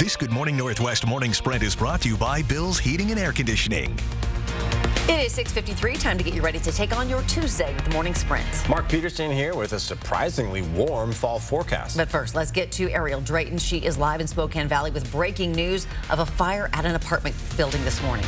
This Good Morning Northwest Morning Sprint is brought to you by Bill's Heating and Air Conditioning. It is 6:53, time to get you ready to take on your Tuesday with the Morning Sprint. Mark Peterson here with a surprisingly warm fall forecast. But first, let's get to Ariel Drayton. She is live in Spokane Valley with breaking news of a fire at an apartment building this morning.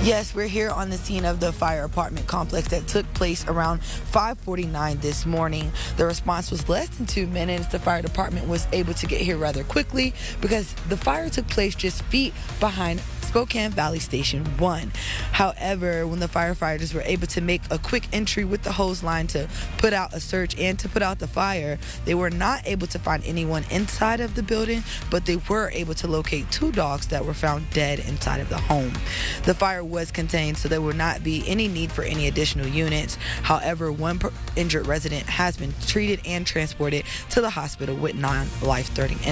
Yes, we're here on the scene of the fire apartment complex that took place around 5:49 this morning. The response was less than 2 minutes. The fire department was able to get here rather quickly because the fire took place just feet behind Spokane Valley Station 1. However, when the firefighters were able to make a quick entry with the hose line to put out a search and to put out the fire, they were not able to find anyone inside of the building, but they were able to locate 2 dogs that were found dead inside of the home. The fire was contained, so there will not be any need for any additional units. However, one injured resident has been treated and transported to the hospital with non-life-threatening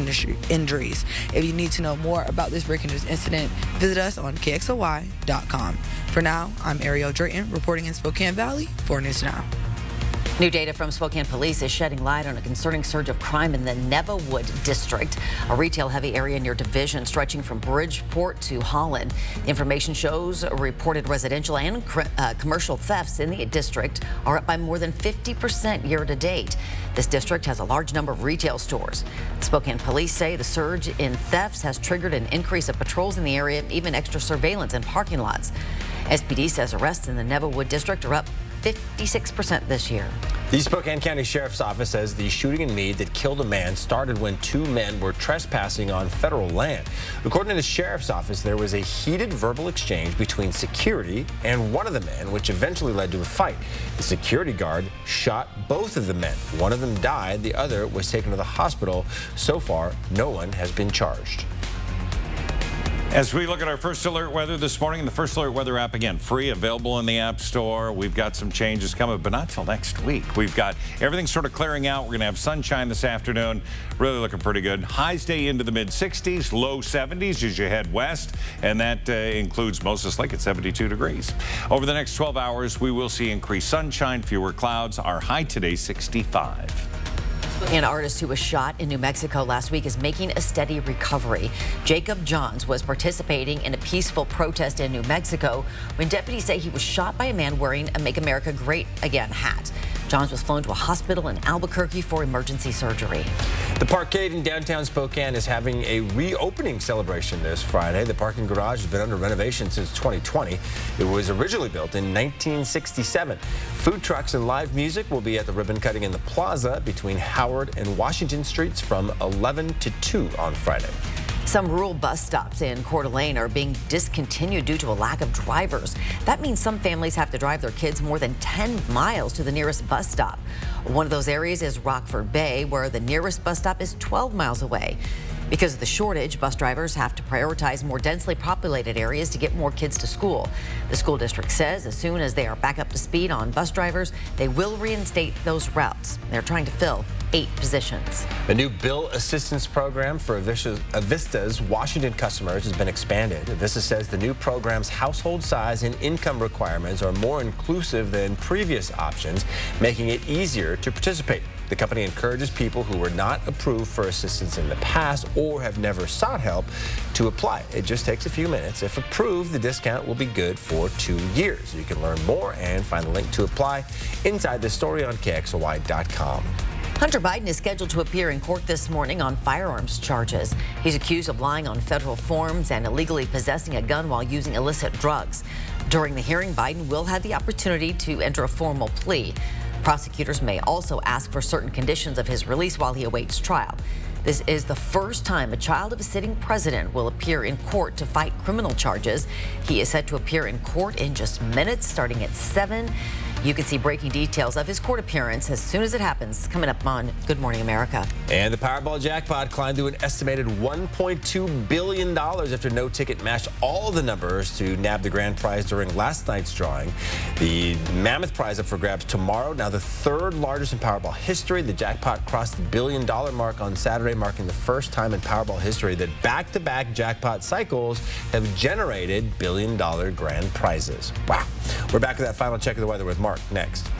injuries. If you need to know more about this breaking news incident, visit us on KXLY.com. For now, I'm Ariel Drayton reporting in Spokane Valley for News Now. New data from Spokane Police is shedding light on a concerning surge of crime in the Nevawood district, a retail-heavy area near Division stretching from Bridgeport to Holland. The information shows reported residential and commercial thefts in the district are up by more than 50% year to date. This district has a large number of retail stores. Spokane Police say the surge in thefts has triggered an increase of patrols in the area, even extra surveillance in parking lots. SPD says arrests in the Nevawood district are up 56% this year. The Spokane County Sheriff's Office says the shooting in Meade that killed a man started when 2 men were trespassing on federal land. According to the Sheriff's Office, there was a heated verbal exchange between security and one of the men, which eventually led to a fight. The security guard shot both of the men. One of them died. The other was taken to the hospital. So far, no one has been charged. As we look at our First Alert weather this morning, the First Alert weather app, again, free, available in the App Store. We've got some changes coming, but not till next week. We've got everything sort of clearing out. We're going to have sunshine this afternoon. Really looking pretty good. Highs stay into the mid-60s, low 70s as you head west, and that includes Moses Lake at 72 degrees. Over the next 12 hours, we will see increased sunshine, fewer clouds. Our high today, 65. An artist who was shot in New Mexico last week is making a steady recovery. Jacob Johns was participating in a peaceful protest in New Mexico when deputies say he was shot by a man wearing a Make America Great Again hat. Johns was flown to a hospital in Albuquerque for emergency surgery. The Parkade in downtown Spokane is having a reopening celebration this Friday. The parking garage has been under renovation since 2020. It was originally built in 1967. Food trucks and live music will be at the ribbon cutting in the plaza between Howard and Washington Streets from 11 to 2 on Friday. Some rural bus stops in Coeur d'Alene are being discontinued due to a lack of drivers. That means some families have to drive their kids more than 10 miles to the nearest bus stop. One of those areas is Rockford Bay, where the nearest bus stop is 12 miles away. Because of the shortage, bus drivers have to prioritize more densely populated areas to get more kids to school. The school district says as soon as they are back up to speed on bus drivers, they will reinstate those routes. They're trying to fill 8 positions. The new bill assistance program for Avista's Washington customers has been expanded. Avista says the new program's household size and income requirements are more inclusive than previous options, making it easier to participate. The company encourages people who were not approved for assistance in the past or have never sought help to apply. It just takes a few minutes. If approved, the discount will be good for 2 years. You can learn more and find the link to apply inside the story on KXLY.com. Hunter Biden is scheduled to appear in court this morning on firearms charges. He's accused of lying on federal forms and illegally possessing a gun while using illicit drugs. During the hearing, Biden will have the opportunity to enter a formal plea. Prosecutors may also ask for certain conditions of his release while he awaits trial. This is the first time a child of a sitting president will appear in court to fight criminal charges. He is set to appear in court in just minutes, starting at 7. You can see breaking details of his court appearance as soon as it happens, coming up on Good Morning America. And the Powerball jackpot climbed to an estimated $1.2 billion after no ticket matched all the numbers to nab the grand prize during last night's drawing. The mammoth prize up for grabs tomorrow, now the 3rd largest in Powerball history. The jackpot crossed the $1 billion mark on Saturday, marking the first time in Powerball history that back-to-back jackpot cycles have generated $1 billion grand prizes. Wow. We're back with that final check of the weather with Mark next.